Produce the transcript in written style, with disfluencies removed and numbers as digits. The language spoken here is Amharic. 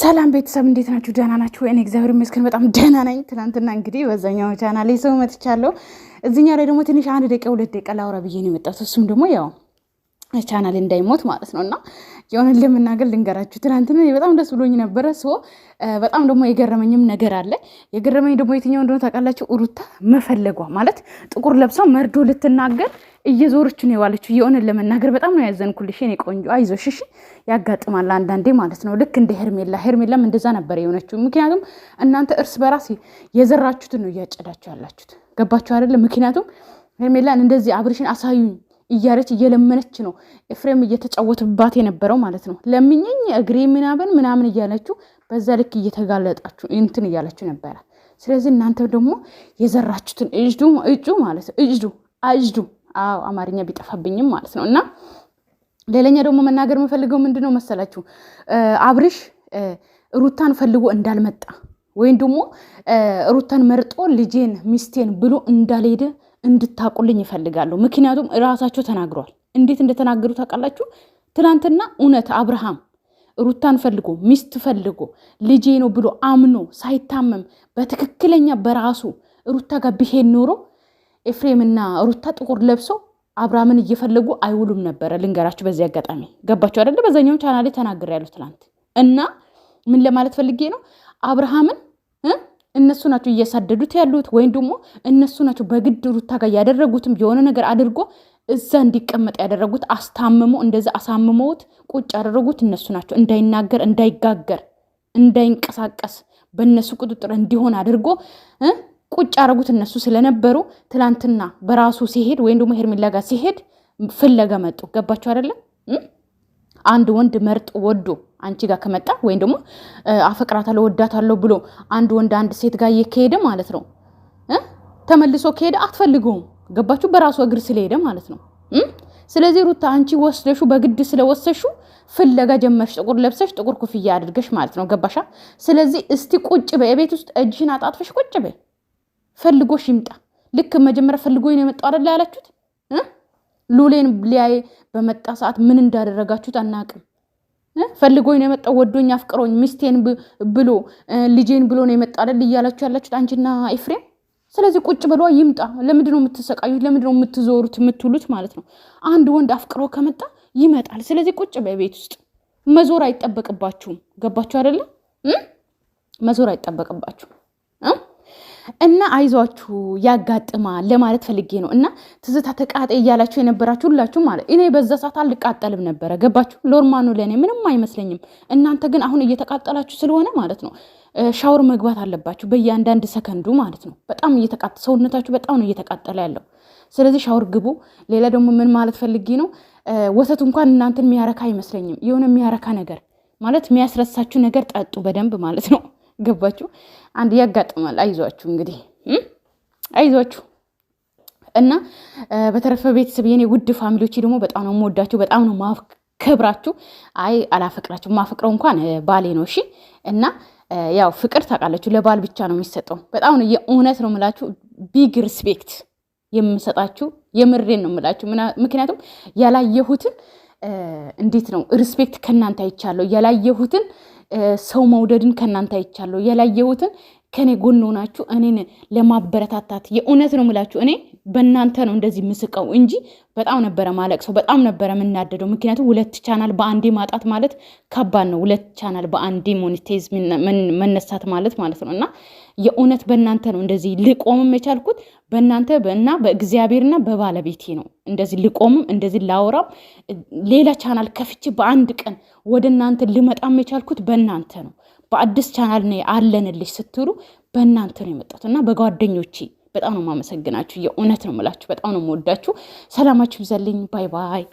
ሰላም ቤተሰብ እንዴት ናችሁ? ደህና ናችሁ? እኔ እግዚአብሔር ይመስገን በጣም ደህና ነኝ። ትናንትና እንግዲህ በዛኛው ቻናል ላይ ሰው መጥቻለሁ። እዚህኛው ላይ ደግሞ ትንሽ 1 ደቂቃ 2 ደቂቃ ላውራ ብዬ ነው የመጣሁት። እሱም ደግሞ ያው ቻናል እንዳይሞት ማለት ነውና የሆነ ለምናገር ልንገራችሁ። ትናንትና በጣም ደስ ብሎኝ ነበረ። በጣም ደግሞ የገረመኝም ነገር አለ። የገረመኝ ደግሞ የትኛው እንደሆነ ታውቃላችሁ? ሩታ መፈለጓ ማለት ጥቁር ለብሳ መርዶ ልትናገር እየዞረች ነው የዋለችው። የሆነ ለመናገር በጣም ነው ያዘንኩልሽ የኔ ቆንጆ። አይዞሽ እሺ፣ ያጋጥማል አንዳንዴ ማለት ነው። ልክ እንደ ሄርሜላም እንደዛ ነበር የሆነችው። ምክንያቱም እናንተ እርስ በራስ የዘራችሁትን ነው እያጨዳችሁ ያላችሁት። ገባችሁ አይደለ? ምክንያቱም ሄርሜላን እንደዚህ አብርሽን አሳዩኝ እያለች እየለመነች ነው ኤፍሬም እየተጫወተባት የነበረው ማለት ነው። ለምኝኝ እግሬ ምናምን እያለችው በዛ ልክ እየተጋለጣችሁ እንትን እያለችው ነበረ። ስለዚህ እናንተ ደግሞ የዘራችሁትን እጁ ማለት እጅዱ አዎ አማርኛ ቢጠፋብኝም ማለት ነው። እና ሌላኛ ደግሞ መናገር የምፈልገው ምንድነው መሰላችሁ? አብርሽ ሩታን ፈልጎ እንዳልመጣ ወይም ደግሞ ሩታን መርጦ ልጄን ሚስቴን ብሎ እንዳልሄደ እንድታቁልኝ ይፈልጋሉ። ምክንያቱም ራሳቸው ተናግሯል። እንዴት እንደተናገሩ ታውቃላችሁ? ትናንትና እውነት አብርሃም ሩታን ፈልጎ ሚስት ፈልጎ ልጄ ነው ብሎ አምኖ ሳይታመም በትክክለኛ በራሱ ሩታ ጋር ቢሄድ ኖሮ ኤፍሬምና ሩታ ጥቁር ለብሶ አብርሃምን እየፈለጉ አይውሉም ነበረ። ልንገራችሁ በዚህ አጋጣሚ። ገባችሁ አይደለ? በዛኛው ቻናሌ ተናግሬያለሁ ትናንት። እና ምን ለማለት ፈልጌ ነው? አብርሃምን እነሱ ናቸው እያሳደዱት ያሉት፣ ወይም ደግሞ እነሱ ናቸው በግድ ሩታ ጋር ያደረጉትም የሆነ ነገር አድርጎ እዛ እንዲቀመጥ ያደረጉት። አስታምሞ እንደዛ አሳምመውት ቁጭ ያደረጉት እነሱ ናቸው። እንዳይናገር፣ እንዳይጋገር፣ እንዳይንቀሳቀስ በእነሱ ቁጥጥር እንዲሆን አድርጎ ቁጭ ያደረጉት እነሱ ስለነበሩ ትላንትና በራሱ ሲሄድ ወይም ደግሞ ሄርሜላ ጋር ሲሄድ ፍለጋ መጡ። ገባችሁ አይደለም? አንድ ወንድ መርጦ ወዶ አንቺ ጋር ከመጣ ወይም ደግሞ አፈቅራታለሁ ወዳታለሁ ብሎ አንድ ወንድ አንድ ሴት ጋር እየሄደ ማለት ነው ተመልሶ ከሄደ አትፈልገውም። ገባችሁ? በራሱ እግር ስለሄደ ማለት ነው። ስለዚህ ሩታ አንቺ ወስደሹ በግድ ስለወሰሹ ፍለጋ ጀመርሽ፣ ጥቁር ለብሰሽ ጥቁር ኩፍያ አድርገሽ ማለት ነው። ገባሻ? ስለዚህ እስቲ ቁጭ በይ ቤት ውስጥ እጅሽን አጣጥፈሽ ቁጭ በይ። ፈልጎሽ ይምጣ። ልክ መጀመሪያ ፈልጎኝ ነው የመጣው አይደል ያላችሁት? ሉሌን ሊያይ በመጣ ሰዓት ምን እንዳደረጋችሁት አናቅም። ፈልጎኝ ነው የመጣው፣ ወዶኝ አፍቅሮኝ ሚስቴን ብሎ ልጄን ብሎ ነው የመጣ አይደል እያላችሁ ያላችሁት አንቺና ኤፍሬም። ስለዚህ ቁጭ ብሎ ይምጣ። ለምንድን ነው የምትሰቃዩት? ለምንድን ነው የምትዞሩት የምትሉት ማለት ነው? አንድ ወንድ አፍቅሮ ከመጣ ይመጣል። ስለዚህ ቁጭ በቤት ውስጥ መዞር አይጠበቅባችሁም። ገባችሁ አይደለ? መዞር አይጠበቅባችሁም። እና አይዟችሁ ያጋጥማል ለማለት ፈልጌ ነው። እና ትዝታ ተቃጠ እያላችሁ የነበራችሁ ሁላችሁ ማለት እኔ በዛ ሰዓት አልቃጠልም ነበረ። ገባችሁ? ሎርማኑ ለኔ ምንም አይመስለኝም። እናንተ ግን አሁን እየተቃጠላችሁ ስለሆነ ማለት ነው ሻወር መግባት አለባችሁ በእያንዳንድ ሰከንዱ ማለት ነው። በጣም ሰውነታችሁ በጣም ነው እየተቃጠለ ያለው። ስለዚህ ሻወር ግቡ። ሌላ ደግሞ ምን ማለት ፈልጌ ነው፣ ወተት እንኳን እናንተን የሚያረካ አይመስለኝም። የሆነ የሚያረካ ነገር ማለት የሚያስረሳችሁ ነገር ጠጡ በደንብ ማለት ነው። ገባችሁ? አንድ ያጋጥማል። አይዟችሁ እንግዲህ አይዟችሁ። እና በተረፈ ቤተሰብ የኔ ውድ ፋሚሊዎች ደግሞ በጣም ነው የምወዳችሁ፣ በጣም ነው ማከብራችሁ። አይ አላፈቅራችሁ፣ ማፈቅረው እንኳን ባሌ ነው። እሺ። እና ያው ፍቅር ታውቃላችሁ ለባል ብቻ ነው የሚሰጠው። በጣም ነው የእውነት ነው የምላችሁ ቢግ ሪስፔክት የምሰጣችሁ፣ የምሬን ነው የምላችሁ። ምክንያቱም ያላየሁትን እንዴት ነው ሪስፔክት ከናንተ አይቻለሁ። ያላየሁትን ሰው መውደድን ከናንተ አይቻለሁ። ያላየሁትን ከኔ ጎን ሆናችሁ እኔን ለማበረታታት የእውነት ነው የምላችሁ። እኔ በእናንተ ነው እንደዚህ ምስቀው እንጂ በጣም ነበረ ማለቅሰው፣ በጣም ነበረ የምናደደው። ምክንያቱም 2 ቻናል በአንዴ ማጣት ማለት ከባድ ነው። 2 ቻናል በአንዴ ሞኔታይዝ መነሳት ማለት ነው። እና የእውነት በእናንተ ነው እንደዚህ ልቆምም የቻልኩት በእናንተ እና በእግዚአብሔርና በባለቤቴ ነው። እንደዚህ ልቆምም እንደዚህ ላወራም ሌላ ቻናል ከፍቼ በአንድ ቀን ወደ እናንተ ልመጣም የቻልኩት በእናንተ ነው። በአዲስ ቻናል ነው አለንልሽ ስትሉ በእናንተ ነው የመጣሁት። እና በጓደኞቼ በጣም ነው የማመሰግናችሁ። የእውነት ነው የምላችሁ። በጣም ነው የምወዳችሁ። ሰላማችሁ ይብዛልኝ። ባይ ባይ።